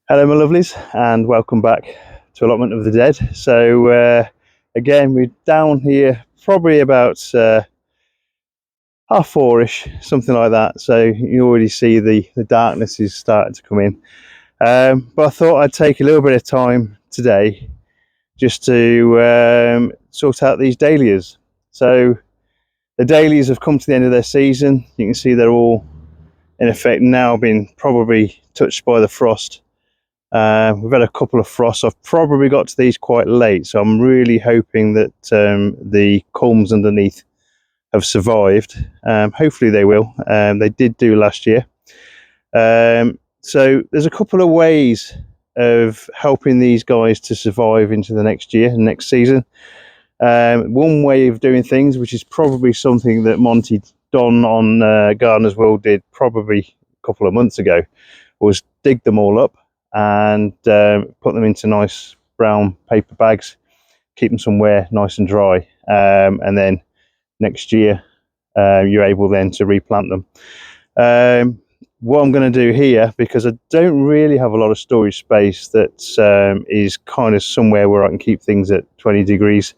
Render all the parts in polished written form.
Hello my lovelies, and welcome back to Allotment of the Dead. So again, we're down here probably about 4:30ish, something like that. So you already see the darkness is starting to come in. But I thought I'd take a little bit of time today just to sort out these dahlias. So the dahlias have come to the end of their season. You can see they're all in effect now been probably touched by the frost. We've had a couple of frosts. I've probably got to these quite late, so I'm really hoping that the culms underneath have survived. Hopefully they will. They did do last year. So there's a couple of ways of helping these guys to survive into the next year and next season. One way of doing things, which is probably something that Monty Don on Gardener's World did probably a couple of months ago, was dig them all up and put them into nice brown paper bags, keep them somewhere nice and dry, and then next year you're able then to replant them. What I'm going to do here, because I don't really have a lot of storage space that is kind of somewhere where I can keep things at 20 degrees.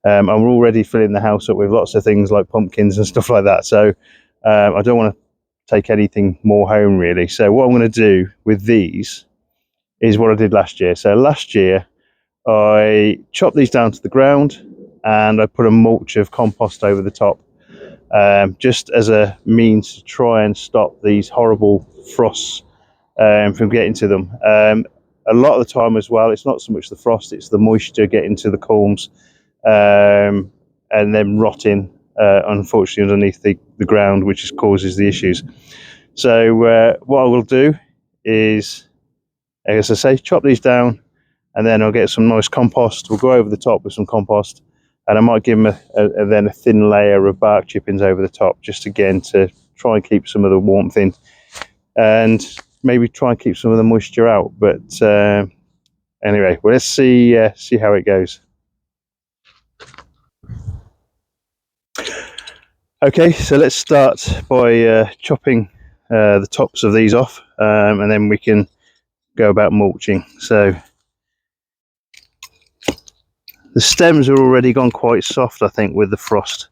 I'm already filling the house up with lots of things like pumpkins and stuff like that, so I don't want to take anything more home really. So what I'm going to do with these is what I did last year. So last year I chopped these down to the ground and I put a mulch of compost over the top, just as a means to try and stop these horrible frosts from getting to them. A lot of the time as well, it's not so much the frost, it's the moisture getting to the culms and then rotting unfortunately underneath the ground, which causes the issues. So what I will do is, as I say, chop these down and then I'll get some nice compost. We'll go over the top with some compost and I might give them then a thin layer of bark chippings over the top, just again to try and keep some of the warmth in and maybe try and keep some of the moisture out. But anyway, well, let's see how it goes. Okay, so let's start by chopping the tops of these off, and then we can go about mulching. So the stems are already gone quite soft, I think, with the frost.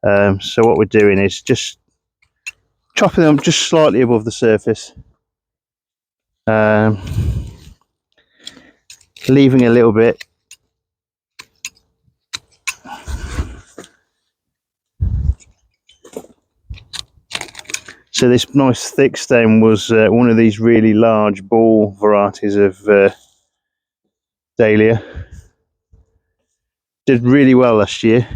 So what we're doing is just chopping them just slightly above the surface, leaving a little bit. So this nice thick stem was one of these really large ball varieties of Dahlia. Did really well last year.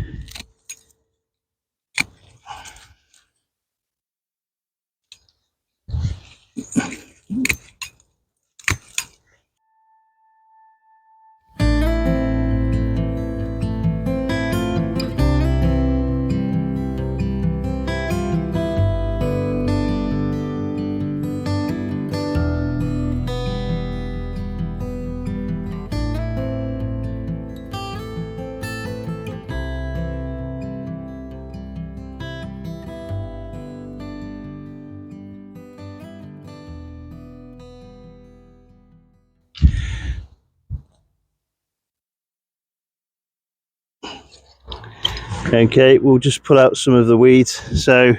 Okay, we'll just pull out some of the weeds. So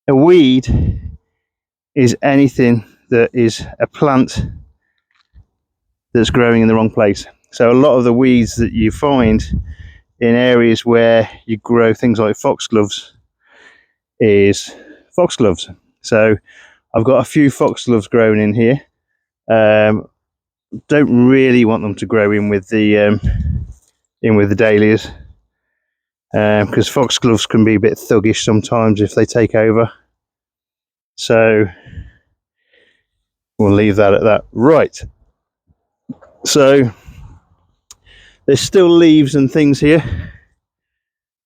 a weed is anything that is a plant that's growing in the wrong place. So a lot of the weeds that you find in areas where you grow things like foxgloves is foxgloves. So I've got a few foxgloves growing in here. Don't really want them to grow in with the dahlias, because foxgloves can be a bit thuggish sometimes if they take over. So we'll leave that at that. Right. So there's still leaves and things here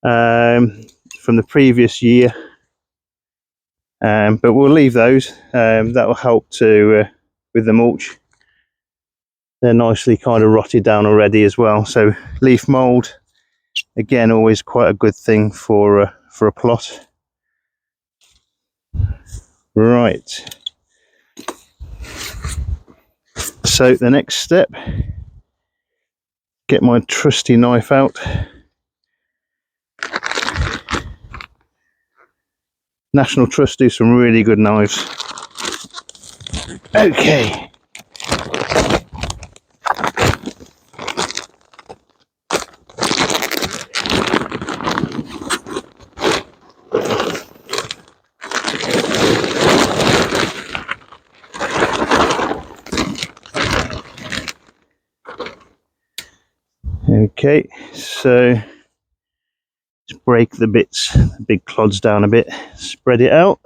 from the previous year, but we'll leave those. That will help to with the mulch. They're nicely kind of rotted down already as well. So leaf mold, again, always quite a good thing for a plot. Right. So the next step, get my trusty knife out. National Trust do some really good knives. Okay. Okay, so let's break the bits, the big clods down a bit, spread it out.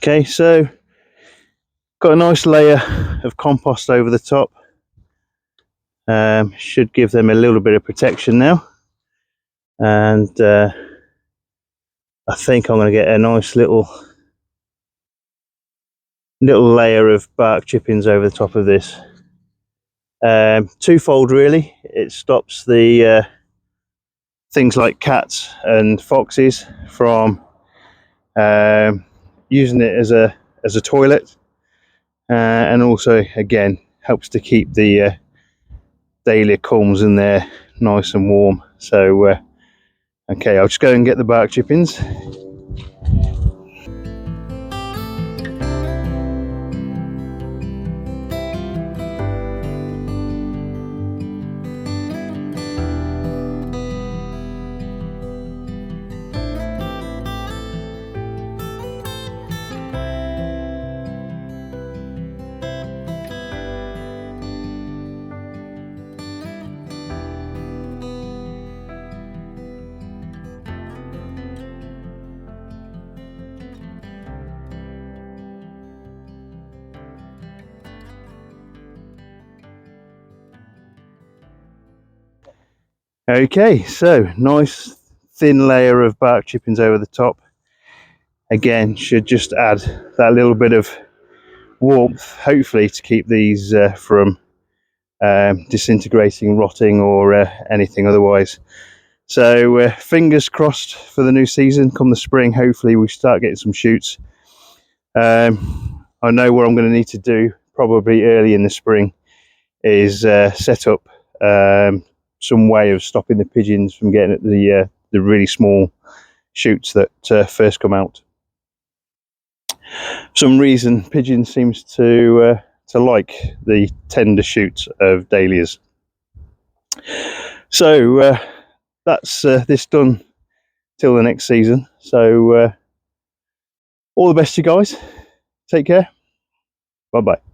Okay, so got a nice layer of compost over the top. Should give them a little bit of protection now. And I think I'm going to get a nice little layer of bark chippings over the top of this. Twofold really. It stops the things like cats and foxes from using it as a toilet, and also again helps to keep the Dahlia culms in there nice and warm. So okay, I'll just go and get the bark chippings. Okay, so nice thin layer of bark chippings over the top. Again, should just add that little bit of warmth, hopefully to keep these from disintegrating, rotting, or anything otherwise. So fingers crossed for the new season. Come the spring, hopefully we start getting some shoots. I know what I'm going to need to do probably early in the spring is set up some way of stopping the pigeons from getting at the really small shoots that first come out. For some reason, pigeons seems to like the tender shoots of dahlias. So that's this done till the next season. So all the best, you guys. Take care. Bye bye.